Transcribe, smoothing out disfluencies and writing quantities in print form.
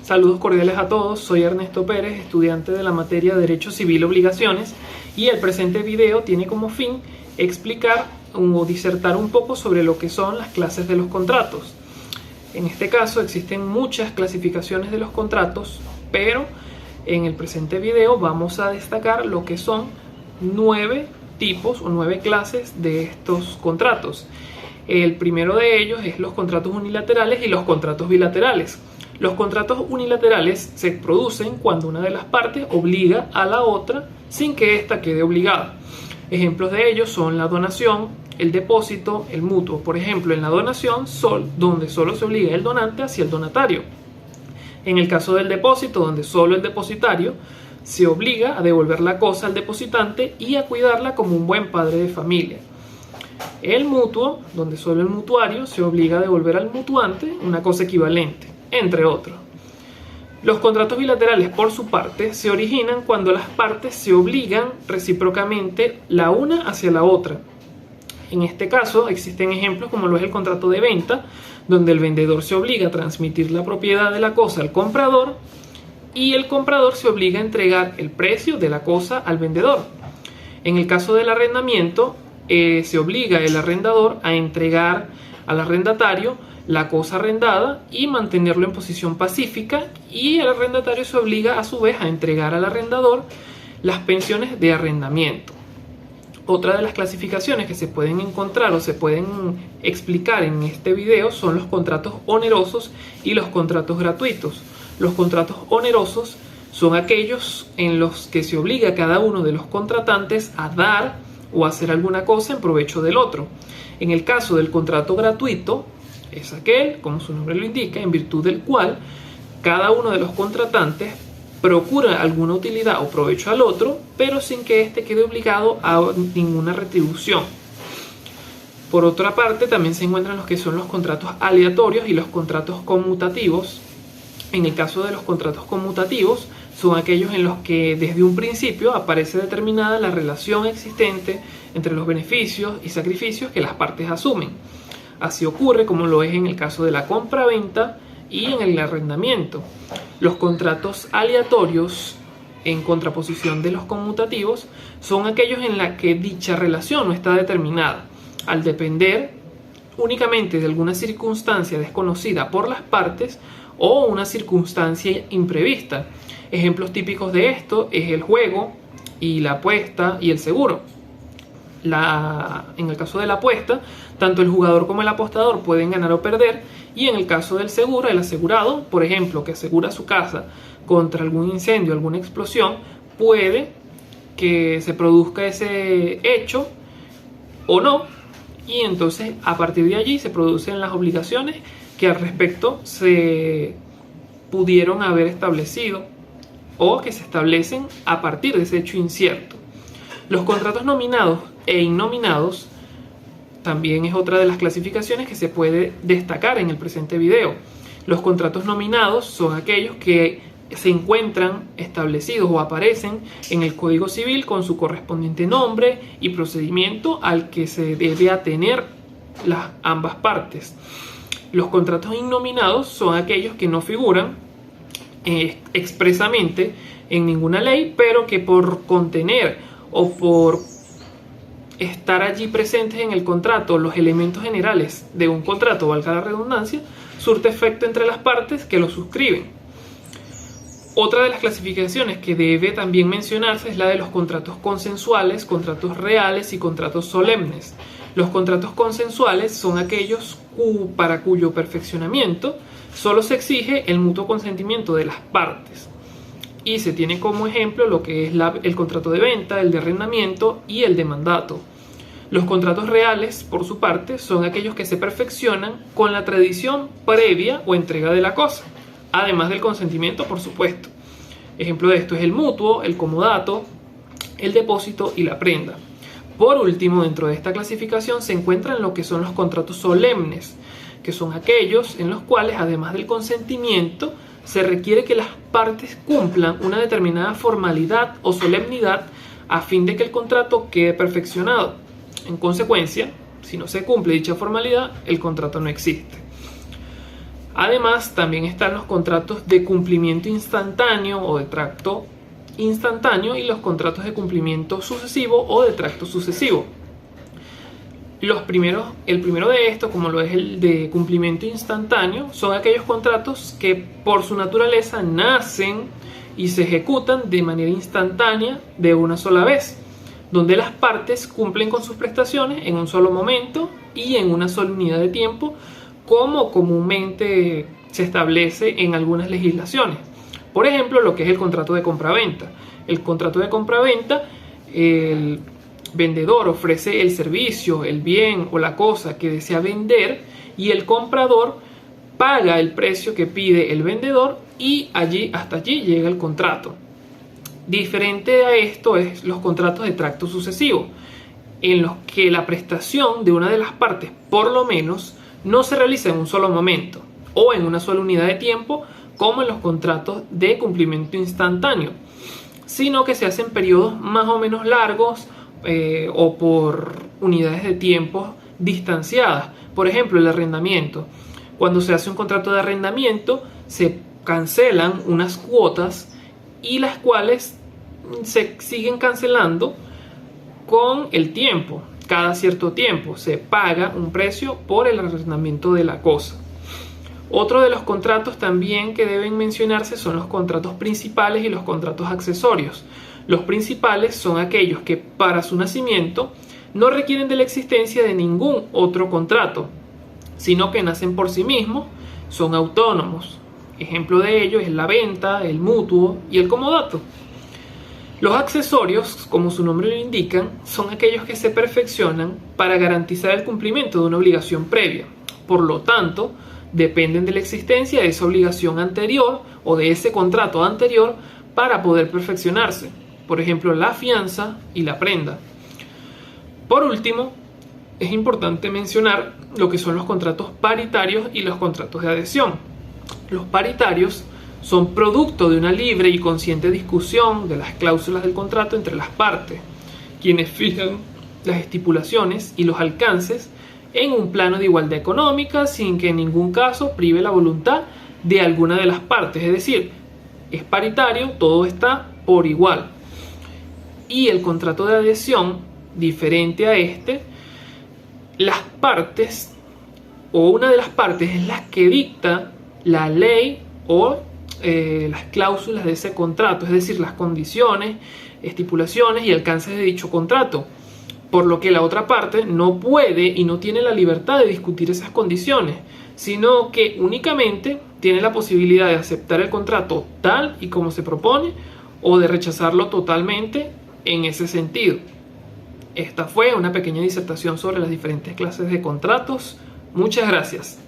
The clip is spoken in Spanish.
Saludos cordiales a todos, soy Ernesto Pérez, estudiante de la materia Derecho Civil Obligaciones, y el presente video tiene como fin explicar o disertar un poco sobre lo que son las clases de los contratos. En este caso existen muchas clasificaciones de los contratos, pero en el presente video vamos a destacar lo que son 9 tipos o 9 clases de estos contratos. El primero de ellos es los contratos unilaterales y los contratos bilaterales. Los contratos unilaterales se producen cuando una de las partes obliga a la otra sin que ésta quede obligada. Ejemplos de ellos son la donación, el depósito, el mutuo. Por ejemplo, en la donación, donde solo se obliga el donante hacia el donatario. En el caso del depósito, donde solo el depositario se obliga a devolver la cosa al depositante y a cuidarla como un buen padre de familia. El mutuo, donde solo el mutuario se obliga a devolver al mutuante una cosa equivalente, entre otros. Los contratos bilaterales, por su parte, se originan cuando las partes se obligan recíprocamente la una hacia la otra. En este caso existen ejemplos como lo es el contrato de venta, donde el vendedor se obliga a transmitir la propiedad de la cosa al comprador y el comprador se obliga a entregar el precio de la cosa al vendedor. En el caso del arrendamiento, se obliga el arrendador a entregar al arrendatario la cosa arrendada y mantenerlo en posición pacífica, y el arrendatario se obliga a su vez a entregar al arrendador las pensiones de arrendamiento. Otra de las clasificaciones que se pueden encontrar o se pueden explicar en este video son los contratos onerosos y los contratos gratuitos. Los contratos onerosos son aquellos en los que se obliga a cada uno de los contratantes a dar o hacer alguna cosa en provecho del otro. En el caso del contrato gratuito, es aquel, como su nombre lo indica, en virtud del cual cada uno de los contratantes procura alguna utilidad o provecho al otro, pero sin que éste quede obligado a ninguna retribución. Por otra parte, también se encuentran los que son los contratos aleatorios y los contratos conmutativos. En el caso de los contratos conmutativos, son aquellos en los que desde un principio aparece determinada la relación existente entre los beneficios y sacrificios que las partes asumen. Así ocurre como lo es en el caso de la compra-venta y en el arrendamiento. Los contratos aleatorios, en contraposición de los conmutativos, son aquellos en los que dicha relación no está determinada, al depender únicamente de alguna circunstancia desconocida por las partes o una circunstancia imprevista. Ejemplos típicos de esto es el juego y la apuesta y el seguro. En el caso de la apuesta, tanto el jugador como el apostador pueden ganar o perder, y en el caso del seguro, el asegurado, por ejemplo, que asegura su casa contra algún incendio, alguna explosión, puede que se produzca ese hecho o no, y entonces a partir de allí se producen las obligaciones que al respecto se pudieron haber establecido o que se establecen a partir de ese hecho incierto. Los contratos nominados e innominados también es otra de las clasificaciones que se puede destacar en el presente video. Los contratos nominados son aquellos que se encuentran establecidos o aparecen en el Código Civil con su correspondiente nombre y procedimiento al que se debe atener ambas partes. Los contratos innominados son aquellos que no figuran expresamente en ninguna ley, pero que por contener o por estar allí presentes en el contrato los elementos generales de un contrato, valga la redundancia, surte efecto entre las partes que lo suscriben. Otra de las clasificaciones que debe también mencionarse es la de los contratos consensuales, contratos reales y contratos solemnes. Los contratos consensuales son aquellos para cuyo perfeccionamiento solo se exige el mutuo consentimiento de las partes, y se tiene como ejemplo lo que es el contrato de venta, el de arrendamiento y el de mandato. Los contratos reales, por su parte, son aquellos que se perfeccionan con la tradición previa o entrega de la cosa, además del consentimiento, por supuesto. Ejemplo de esto es el mutuo, el comodato, el depósito y la prenda. Por último, dentro de esta clasificación se encuentran lo que son los contratos solemnes, que son aquellos en los cuales, además del consentimiento, se requiere que las partes cumplan una determinada formalidad o solemnidad a fin de que el contrato quede perfeccionado. En consecuencia, si no se cumple dicha formalidad, el contrato no existe. Además, también están los contratos de cumplimiento instantáneo o de tracto instantáneo y los contratos de cumplimiento sucesivo o de tracto sucesivo. El primero de estos, como lo es el de cumplimiento instantáneo, son aquellos contratos que por su naturaleza nacen y se ejecutan de manera instantánea de una sola vez, donde las partes cumplen con sus prestaciones en un solo momento y en una sola unidad de tiempo, como comúnmente se establece en algunas legislaciones. Por ejemplo, lo que es el contrato de compraventa. El contrato de compraventa, el vendedor ofrece el servicio, el bien o la cosa que desea vender y el comprador paga el precio que pide el vendedor y hasta allí llega el contrato. Diferente a esto es los contratos de tracto sucesivo, en los que la prestación de una de las partes, por lo menos, no se realiza en un solo momento o en una sola unidad de tiempo, como en los contratos de cumplimiento instantáneo, sino que se hacen periodos más o menos largos o por unidades de tiempo distanciadas. Por ejemplo, el arrendamiento. Cuando se hace un contrato de arrendamiento, se cancelan unas cuotas y las cuales se siguen cancelando con el tiempo. Cada cierto tiempo se paga un precio por el arrendamiento de la cosa. Otro de los contratos también que deben mencionarse son los contratos principales y los contratos accesorios. Los principales son aquellos que para su nacimiento no requieren de la existencia de ningún otro contrato, sino que nacen por sí mismos, son autónomos. Ejemplo de ello es la venta, el mutuo y el comodato. Los accesorios, como su nombre lo indica, son aquellos que se perfeccionan para garantizar el cumplimiento de una obligación previa. Por lo tanto, dependen de la existencia de esa obligación anterior o de ese contrato anterior para poder perfeccionarse. Por ejemplo, la fianza y la prenda. Por último, es importante mencionar lo que son los contratos paritarios y los contratos de adhesión. Los paritarios son producto de una libre y consciente discusión de las cláusulas del contrato entre las partes, quienes fijan las estipulaciones y los alcances en un plano de igualdad económica sin que en ningún caso prive la voluntad de alguna de las partes. Es decir, es paritario, todo está por igual. Y el contrato de adhesión, diferente a este, las partes o una de las partes es la que dicta la ley o las cláusulas de ese contrato, es decir, las condiciones, estipulaciones y alcances de dicho contrato, por lo que la otra parte no puede y no tiene la libertad de discutir esas condiciones, sino que únicamente tiene la posibilidad de aceptar el contrato tal y como se propone o de rechazarlo totalmente en ese sentido. Esta fue una pequeña disertación sobre las diferentes clases de contratos. Muchas gracias.